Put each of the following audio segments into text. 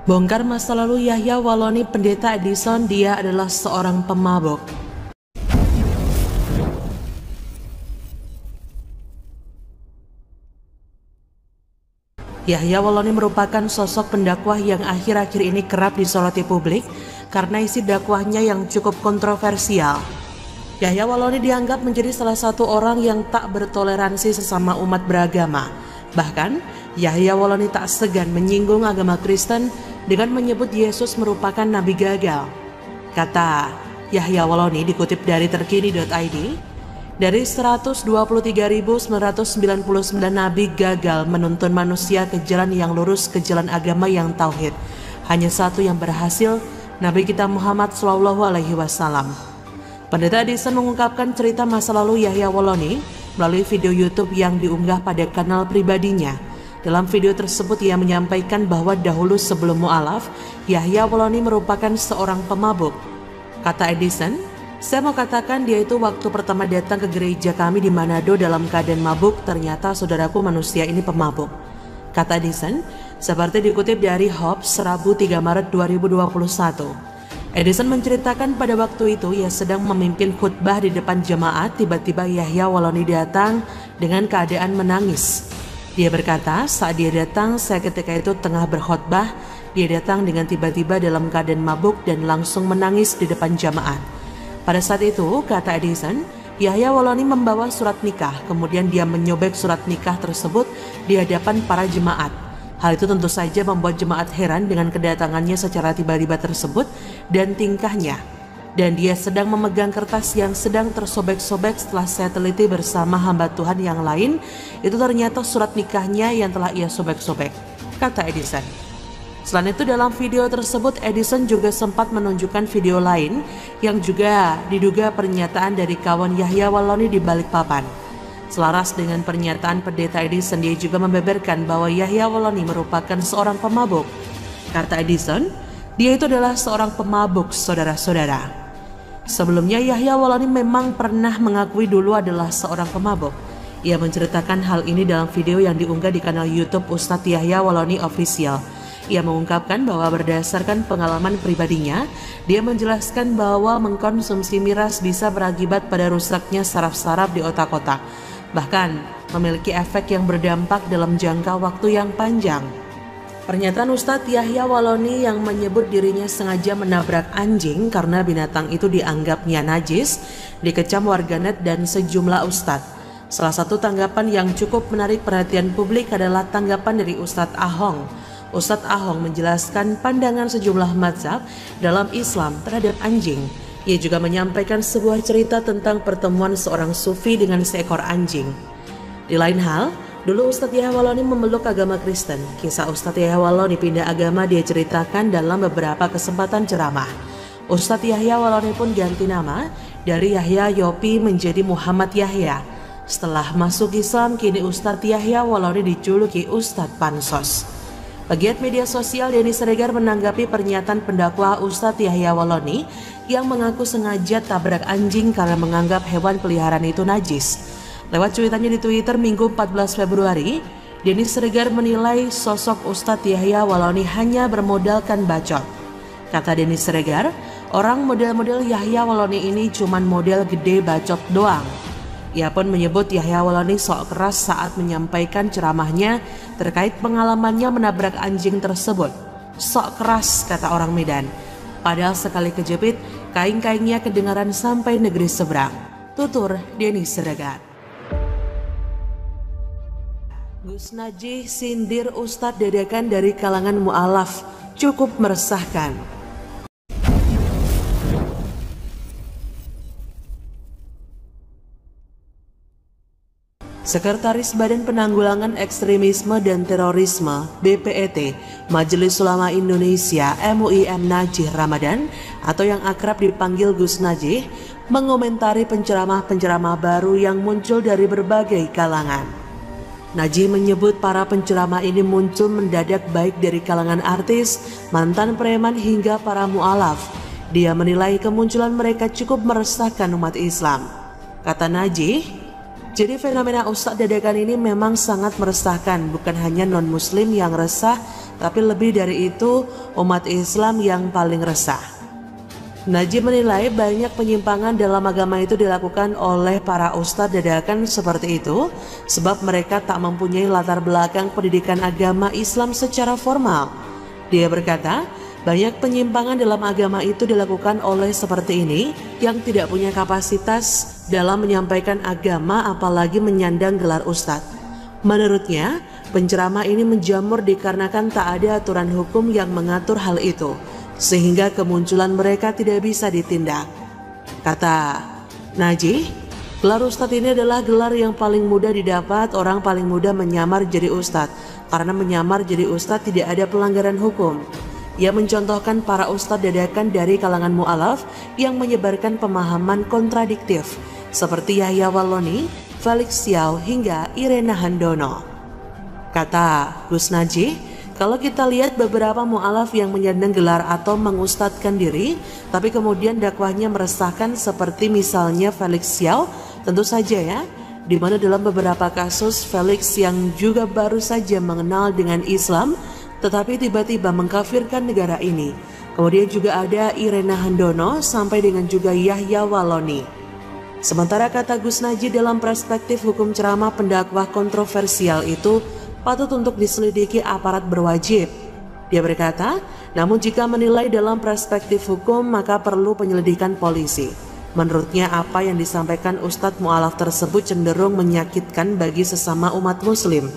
Bongkar masa lalu Yahya Waloni Pendeta Edison, dia adalah seorang pemabuk. Yahya Waloni merupakan sosok pendakwah yang akhir-akhir ini kerap disoroti publik karena isi dakwahnya yang cukup kontroversial. Yahya Waloni dianggap menjadi salah satu orang yang tak bertoleransi sesama umat beragama. Bahkan, Yahya Waloni tak segan menyinggung agama Kristen dengan menyebut Yesus merupakan nabi gagal. Kata Yahya Waloni dikutip dari terkini.id, dari 123.999 nabi gagal menuntun manusia ke jalan yang lurus, ke jalan agama yang tauhid. Hanya satu yang berhasil, Nabi kita Muhammad SAW. Pendeta Edison mengungkapkan cerita masa lalu Yahya Waloni melalui video YouTube yang diunggah pada kanal pribadinya. Dalam video tersebut ia menyampaikan bahwa dahulu sebelum mu'alaf, Yahya Waloni merupakan seorang pemabuk. Kata Edison, "Saya mau katakan dia itu waktu pertama datang ke gereja kami di Manado dalam keadaan mabuk, ternyata saudaraku manusia ini pemabuk." Kata Edison, seperti dikutip dari Hobbes, Rabu 3 Maret 2021. Edison menceritakan pada waktu itu ia sedang memimpin khutbah di depan jemaat, tiba-tiba Yahya Waloni datang dengan keadaan menangis. Dia berkata, saat dia datang, saya ketika itu tengah berkhutbah, dia datang dengan tiba-tiba dalam keadaan mabuk dan langsung menangis di depan jemaat. Pada saat itu, kata Edison, Yahya Waloni membawa surat nikah, kemudian dia menyobek surat nikah tersebut di hadapan para jemaat. Hal itu tentu saja membuat jemaat heran dengan kedatangannya secara tiba-tiba tersebut dan tingkahnya. Dan dia sedang memegang kertas yang sedang tersobek-sobek. Setelah saya teliti bersama hamba Tuhan yang lain, itu ternyata surat nikahnya yang telah ia sobek-sobek, kata Edison. Selain itu dalam video tersebut Edison juga sempat menunjukkan video lain yang juga diduga pernyataan dari kawan Yahya Waloni di Balikpapan. Selaras dengan pernyataan pendeta Edison, dia juga membeberkan bahwa Yahya Waloni merupakan seorang pemabuk. Kata Edison, dia itu adalah seorang pemabuk, saudara-saudara. Sebelumnya Yahya Waloni memang pernah mengakui dulu adalah seorang pemabuk. Ia menceritakan hal ini dalam video yang diunggah di kanal YouTube Ustadz Yahya Waloni Official. Ia mengungkapkan bahwa berdasarkan pengalaman pribadinya, dia menjelaskan bahwa mengkonsumsi miras bisa berakibat pada rusaknya saraf-saraf di otak-otak, bahkan memiliki efek yang berdampak dalam jangka waktu yang panjang. Pernyataan Ustadz Yahya Waloni yang menyebut dirinya sengaja menabrak anjing karena binatang itu dianggapnya najis, dikecam warganet dan sejumlah ustadz. Salah satu tanggapan yang cukup menarik perhatian publik adalah tanggapan dari Ustadz Ahong. Ustadz Ahong menjelaskan pandangan sejumlah mazhab dalam Islam terhadap anjing. Ia juga menyampaikan sebuah cerita tentang pertemuan seorang sufi dengan seekor anjing. Di lain hal, dulu Ustadz Yahya Waloni memeluk agama Kristen. Kisah Ustadz Yahya Waloni pindah agama dia ceritakan dalam beberapa kesempatan ceramah. Ustadz Yahya Waloni pun ganti nama dari Yahya Yopi menjadi Muhammad Yahya. Setelah masuk Islam, kini Ustadz Yahya Waloni dijuluki Ustadz Pansos. Pegiat media sosial Denny Siregar menanggapi pernyataan pendakwah Ustadz Yahya Waloni yang mengaku sengaja tabrak anjing karena menganggap hewan peliharaan itu najis. Lewat cuitannya di Twitter Minggu 14 Februari, Denny Siregar menilai sosok Ustadz Yahya Waloni hanya bermodalkan bacot. Kata Denny Siregar, orang model-model Yahya Waloni ini cuman model gede bacot doang. Ia pun menyebut Yahya Waloni sok keras saat menyampaikan ceramahnya terkait pengalamannya menabrak anjing tersebut. Sok keras, kata orang Medan. Padahal sekali kejepit, kaing-kaingnya kedengaran sampai negeri seberang. Tutur Denny Siregar. Gus Najih sindir Ustadz dadakan dari kalangan mu'alaf, cukup meresahkan. Sekretaris Badan Penanggulangan Ekstremisme dan Terorisme BPET Majelis Ulama Indonesia MUI M. Najih Ramadan atau yang akrab dipanggil Gus Najih mengomentari penceramah-penceramah baru yang muncul dari berbagai kalangan. Najih menyebut para penceramah ini muncul mendadak baik dari kalangan artis, mantan preman hingga para mu'alaf. Dia menilai kemunculan mereka cukup meresahkan umat Islam. Kata Najih, jadi fenomena ustadz dadakan ini memang sangat meresahkan, bukan hanya non-muslim yang resah, tapi lebih dari itu umat Islam yang paling resah. Najih menilai banyak penyimpangan dalam agama itu dilakukan oleh para ustadz dadakan seperti itu sebab mereka tak mempunyai latar belakang pendidikan agama Islam secara formal. Dia berkata, banyak penyimpangan dalam agama itu dilakukan oleh seperti ini yang tidak punya kapasitas dalam menyampaikan agama apalagi menyandang gelar ustadz. Menurutnya, penceramah ini menjamur dikarenakan tak ada aturan hukum yang mengatur hal itu, sehingga kemunculan mereka tidak bisa ditindak. Kata Najih, gelar ustadz ini adalah gelar yang paling mudah didapat. Orang paling mudah menyamar jadi ustadz, karena menyamar jadi ustadz tidak ada pelanggaran hukum. Ia mencontohkan para ustadz dadakan dari kalangan mu'alaf yang menyebarkan pemahaman kontradiktif, seperti Yahya Walloni, Felix Xiao, hingga Irena Handono. Kata Gus Najih, kalau kita lihat beberapa mu'alaf yang menyandang gelar atau mengustadkan diri, tapi kemudian dakwahnya meresahkan seperti misalnya Felix Xiao, tentu saja ya, di mana dalam beberapa kasus Felix yang juga baru saja mengenal dengan Islam, tetapi tiba-tiba mengkafirkan negara ini. Kemudian juga ada Irena Handono sampai dengan juga Yahya Walloni. Sementara kata Gus Najih, dalam perspektif hukum ceramah pendakwah kontroversial itu patut untuk diselidiki aparat berwajib. Dia berkata, namun jika menilai dalam perspektif hukum maka perlu penyelidikan polisi. Menurutnya apa yang disampaikan Ustadz mu'alaf tersebut cenderung menyakitkan bagi sesama umat muslim.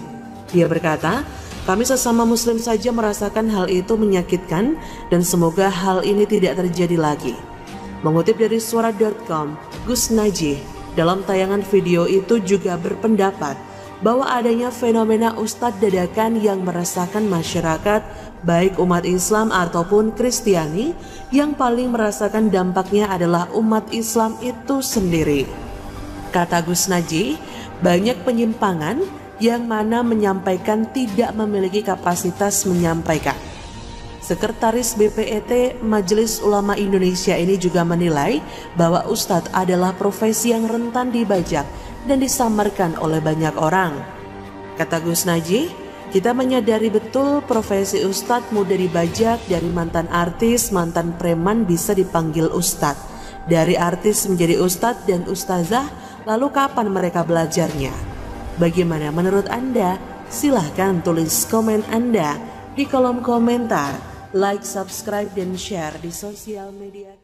Dia berkata, kami sesama muslim saja merasakan hal itu menyakitkan dan semoga hal ini tidak terjadi lagi. Mengutip dari suara.com, Gus Najih dalam tayangan video itu juga berpendapat bahwa adanya fenomena ustadz dadakan yang meresahkan masyarakat, baik umat Islam ataupun Kristiani, yang paling merasakan dampaknya adalah umat Islam itu sendiri. Kata Gus Najih, banyak penyimpangan yang mana menyampaikan tidak memiliki kapasitas menyampaikan. Sekretaris BPET Majelis Ulama Indonesia ini juga menilai bahwa ustadz adalah profesi yang rentan dibajak dan disamarkan oleh banyak orang. Kata Gus Najih, kita menyadari betul profesi ustadz mudah dibajak. Dari mantan artis, mantan preman bisa dipanggil ustadz. Dari artis menjadi ustadz dan ustazah, lalu kapan mereka belajarnya? Bagaimana menurut Anda? Silahkan tulis komen Anda di kolom komentar. Like, subscribe, dan share di sosial media.